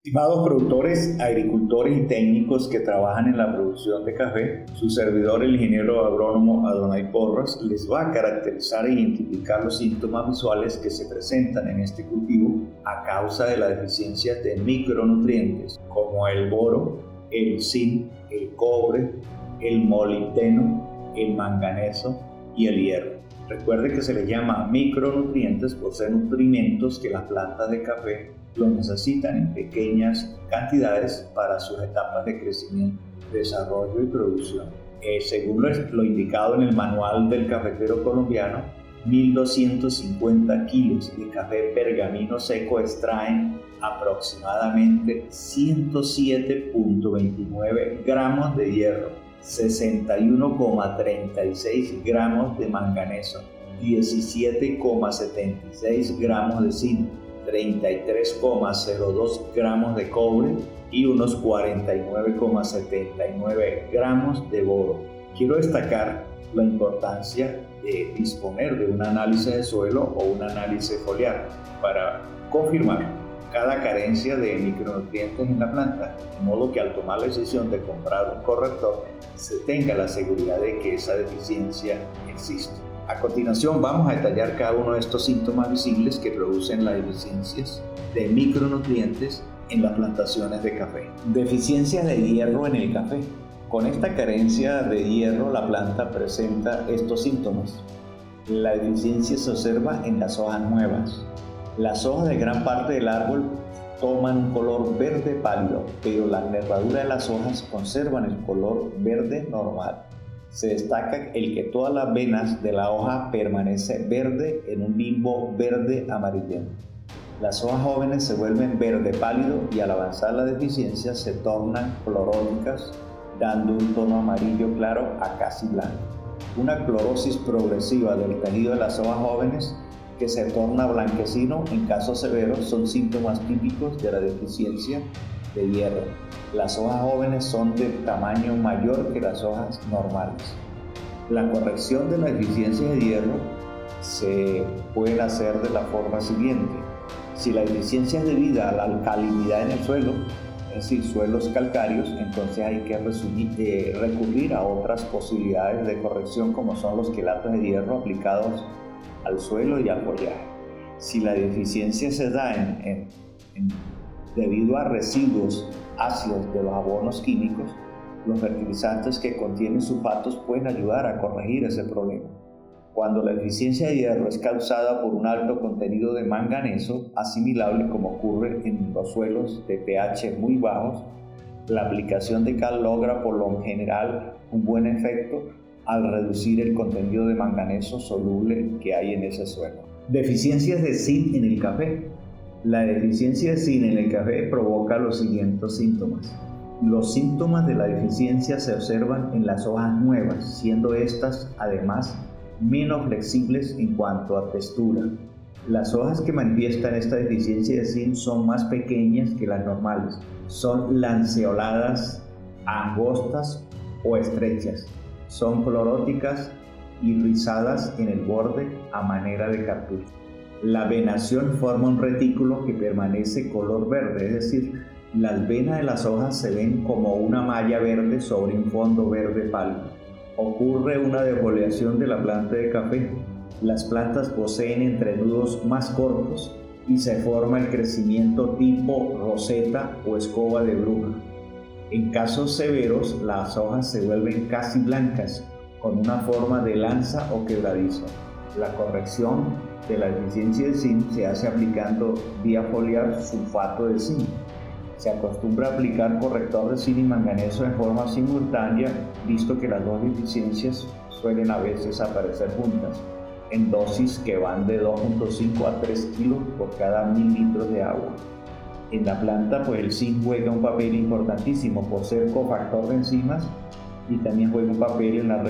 Estimados productores, agricultores y técnicos que trabajan en la producción de café, su servidor, el ingeniero agrónomo Adonai Porras, les va a caracterizar e identificar los síntomas visuales que se presentan en este cultivo a causa de la deficiencia de micronutrientes como el boro, el zinc, el cobre, el molibdeno, el manganeso y el hierro. Recuerde que se les llama micronutrientes por ser nutrimentos que las plantas de café lo necesitan en pequeñas cantidades para sus etapas de crecimiento, desarrollo y producción. Según lo indicado en el manual del cafetero colombiano, 1.250 kilos de café pergamino seco extraen aproximadamente 107.29 gramos de hierro, 61,36 gramos de manganeso, 17,76 gramos de zinc, 33,02 gramos de cobre y unos 49,79 gramos de boro. Quiero destacar la importancia de disponer de un análisis de suelo o un análisis foliar para confirmar cada carencia de micronutrientes en la planta, de modo que al tomar la decisión de comprar un corrector se tenga la seguridad de que esa deficiencia existe. A continuación vamos a detallar cada uno de estos síntomas visibles que producen las deficiencias de micronutrientes en las plantaciones de café. Deficiencias de hierro en el café. Con esta carencia de hierro la planta presenta estos síntomas. La deficiencia se observa en las hojas nuevas. Las hojas de gran parte del árbol toman un color verde pálido, pero la nervadura de las hojas conservan el color verde normal. Se destaca el que todas las venas de la hoja permanece verde en un limbo verde amarillento. Las hojas jóvenes se vuelven verde pálido y al avanzar la deficiencia se tornan cloróticas, dando un tono amarillo claro a casi blanco. Una clorosis progresiva del tejido de las hojas jóvenes que se torna blanquecino en casos severos son síntomas típicos de la deficiencia de hierro. Las hojas jóvenes son de tamaño mayor que las hojas normales. La corrección de la deficiencia de hierro se puede hacer de la forma siguiente. Si la deficiencia es debida a la alcalinidad en el suelo, es decir, suelos calcáreos, entonces hay que recurrir a otras posibilidades de corrección como son los quelatos de hierro aplicados al suelo y al follaje. Si la deficiencia se da debido a residuos ácidos de los abonos químicos, los fertilizantes que contienen sulfatos pueden ayudar a corregir ese problema. Cuando la deficiencia de hierro es causada por un alto contenido de manganeso, asimilable como ocurre en los suelos de pH muy bajos, la aplicación de cal logra por lo general un buen efecto al reducir el contenido de manganeso soluble que hay en ese suelo. Deficiencias de zinc en el café. La deficiencia de zinc en el café provoca los siguientes síntomas. Los síntomas de la deficiencia se observan en las hojas nuevas, siendo estas, además, menos flexibles en cuanto a textura. Las hojas que manifiestan esta deficiencia de zinc son más pequeñas que las normales. Son lanceoladas, angostas o estrechas. Son cloróticas y rizadas en el borde a manera de cartucho. La venación forma un retículo que permanece color verde, es decir, las venas de las hojas se ven como una malla verde sobre un fondo verde pálido. Ocurre una defoliación de la planta de café. Las plantas poseen entrenudos más cortos y se forma el crecimiento tipo roseta o escoba de bruja. En casos severos, las hojas se vuelven casi blancas, con una forma de lanza o quebradizo. La corrección de la deficiencia de zinc se hace aplicando vía foliar sulfato de zinc. Se acostumbra a aplicar corrector de zinc y manganeso en forma simultánea, visto que las dos deficiencias suelen a veces aparecer juntas, en dosis que van de 2.5 a 3 kilos por cada 1.000 litros de agua. En la planta, pues el zinc juega un papel importantísimo por ser cofactor de enzimas y también juega un papel en la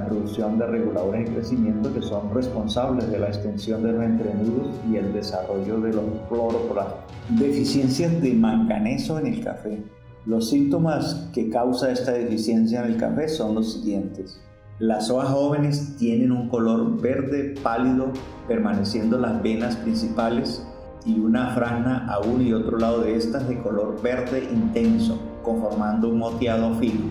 producción de reguladores de crecimiento que son responsables de la extensión de los entrenudos y el desarrollo de los cloroplastos. Deficiencias de manganeso en el café. Los síntomas que causa esta deficiencia en el café son los siguientes. Las hojas jóvenes tienen un color verde pálido, permaneciendo las venas principales y una franja a uno y otro lado de estas de color verde intenso, conformando un moteado fino.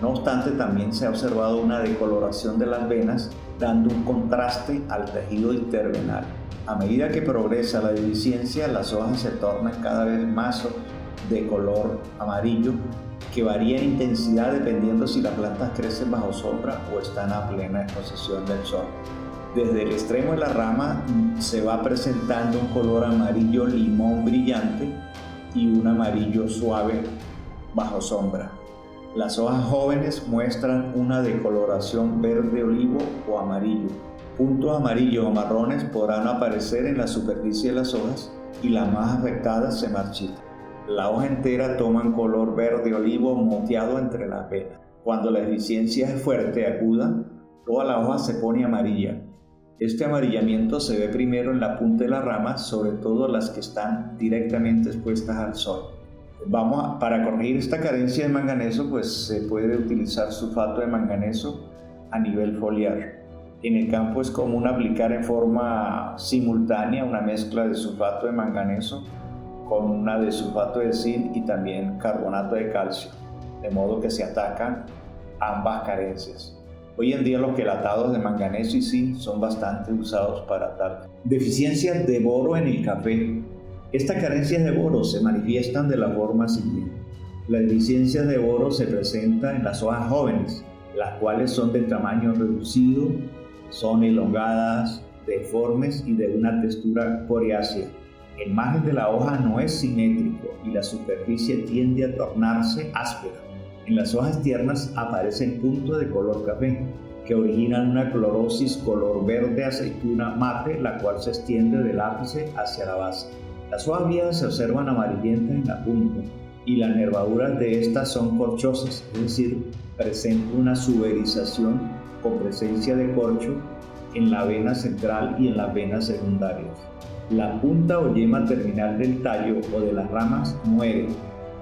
No obstante, también se ha observado una decoloración de las venas, dando un contraste al tejido intervenal. A medida que progresa la dehiscencia, las hojas se tornan cada vez más de color amarillo, que varía en intensidad dependiendo si las plantas crecen bajo sombra o están a plena exposición del sol. Desde el extremo de la rama se va presentando un color amarillo limón brillante y un amarillo suave bajo sombra. Las hojas jóvenes muestran una decoloración verde olivo o amarillo. Puntos amarillos o marrones podrán aparecer en la superficie de las hojas y las más afectadas se marchitan. La hoja entera toma un color verde olivo moteado entre las venas. Cuando la deficiencia es fuerte y aguda, toda la hoja se pone amarilla. Este amarillamiento se ve primero en la punta de la rama, sobre todo las que están directamente expuestas al sol. Para corregir esta carencia de manganeso, pues se puede utilizar sulfato de manganeso a nivel foliar. En el campo es común aplicar en forma simultánea una mezcla de sulfato de manganeso con una de sulfato de zinc y también carbonato de calcio, de modo que se atacan ambas carencias. Hoy en día los quelatados de manganeso y zinc son bastante usados para tal. Deficiencias de boro en el café. Estas carencias de boro se manifiestan de la forma siguiente. La deficiencia de boro se presenta en las hojas jóvenes, las cuales son de tamaño reducido, son elongadas, deformes y de una textura coriácea. El margen de la hoja no es simétrico y la superficie tiende a tornarse áspera. En las hojas tiernas aparecen puntos de color café que originan una clorosis color verde aceituna mate, la cual se extiende del ápice hacia la base. Las hojas viejas se observan amarillentas en la punta y las nervaduras de estas son corchosas, es decir, presenta una suberización con presencia de corcho en la vena central y en las venas secundarias. La punta o yema terminal del tallo o de las ramas muere.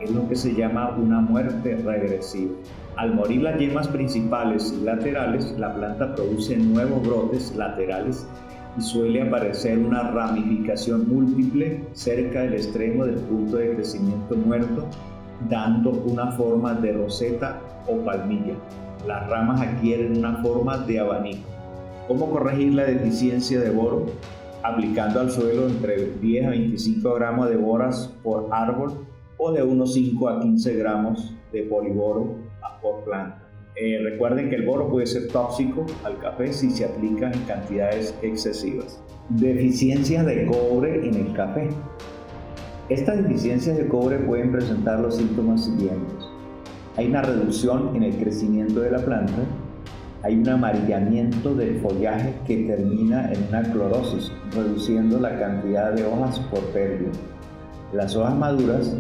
Es lo que se llama una muerte regresiva. Al morir las yemas principales y laterales, la planta produce nuevos brotes laterales y suele aparecer una ramificación múltiple cerca del extremo del punto de crecimiento muerto, dando una forma de roseta o palmilla. Las ramas adquieren una forma de abanico. ¿Cómo corregir la deficiencia de boro? Aplicando al suelo entre 10 a 25 gramos de boras por árbol o de unos 5 a 15 gramos de poliboro por planta. Recuerden que el boro puede ser tóxico al café si se aplica en cantidades excesivas. Deficiencias de cobre en el café. Estas deficiencias de cobre pueden presentar los síntomas siguientes. Hay una reducción en el crecimiento de la planta, hay un amarillamiento del follaje que termina en una clorosis, reduciendo la cantidad de hojas por pérdida. Las hojas maduras,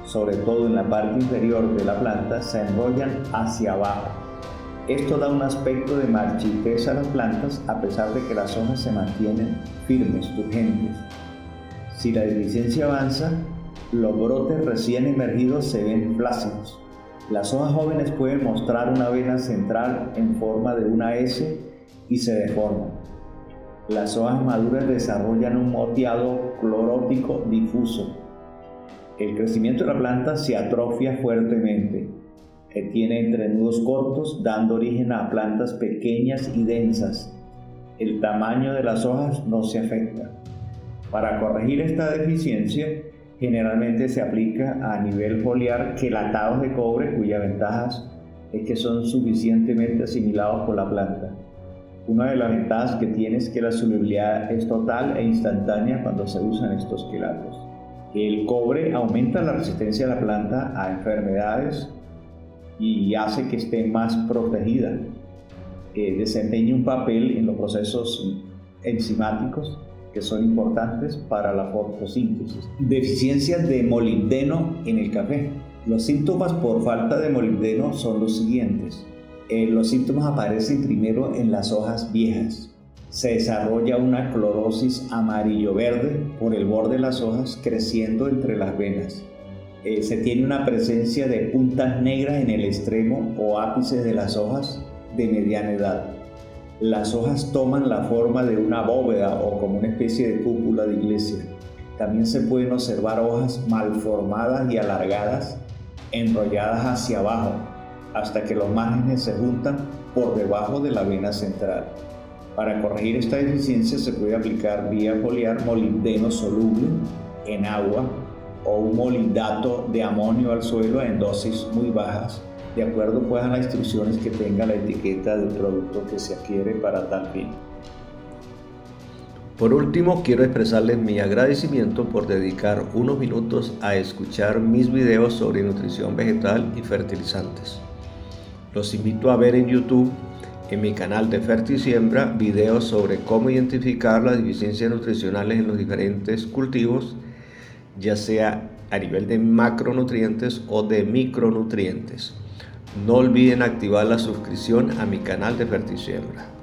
sobre todo en la parte inferior de la planta, se enrollan hacia abajo. Esto da un aspecto de marchitez a las plantas a pesar de que las hojas se mantienen firmes, turgentes. Si la deficiencia avanza, los brotes recién emergidos se ven flácidos. Las hojas jóvenes pueden mostrar una vena central en forma de una S y se deforman. Las hojas maduras desarrollan un moteado clorótico difuso. El crecimiento de la planta se atrofia fuertemente. Tiene entrenudos cortos, dando origen a plantas pequeñas y densas. El tamaño de las hojas no se afecta. Para corregir esta deficiencia, generalmente se aplica a nivel foliar quelatados de cobre, cuyas ventajas es que son suficientemente asimilados por la planta. Una de las ventajas que tiene es que la solubilidad es total e instantánea cuando se usan estos quelatos. El cobre aumenta la resistencia de la planta a enfermedades y hace que esté más protegida. Desempeña un papel en los procesos enzimáticos que son importantes para la fotosíntesis. Deficiencias de molibdeno en el café. Los síntomas por falta de molibdeno son los siguientes. Los síntomas aparecen primero en las hojas viejas. Se desarrolla una clorosis amarillo-verde por el borde de las hojas creciendo entre las venas. Se tiene una presencia de puntas negras en el extremo o ápice de las hojas de mediana edad. Las hojas toman la forma de una bóveda o como una especie de cúpula de iglesia. También se pueden observar hojas malformadas y alargadas, enrolladas hacia abajo, hasta que los márgenes se juntan por debajo de la vena central. Para corregir esta deficiencia se puede aplicar vía foliar molibdeno soluble en agua o un molindato de amonio al suelo en dosis muy bajas, de acuerdo pues a las instrucciones que tenga la etiqueta del producto que se adquiere para tal fin. Por último, quiero expresarles mi agradecimiento por dedicar unos minutos a escuchar mis videos sobre nutrición vegetal y fertilizantes. Los invito a ver en YouTube, en mi canal de Fertisiembra, videos sobre cómo identificar las deficiencias nutricionales en los diferentes cultivos, ya sea a nivel de macronutrientes o de micronutrientes. No olviden activar la suscripción a mi canal de Fertisiembra.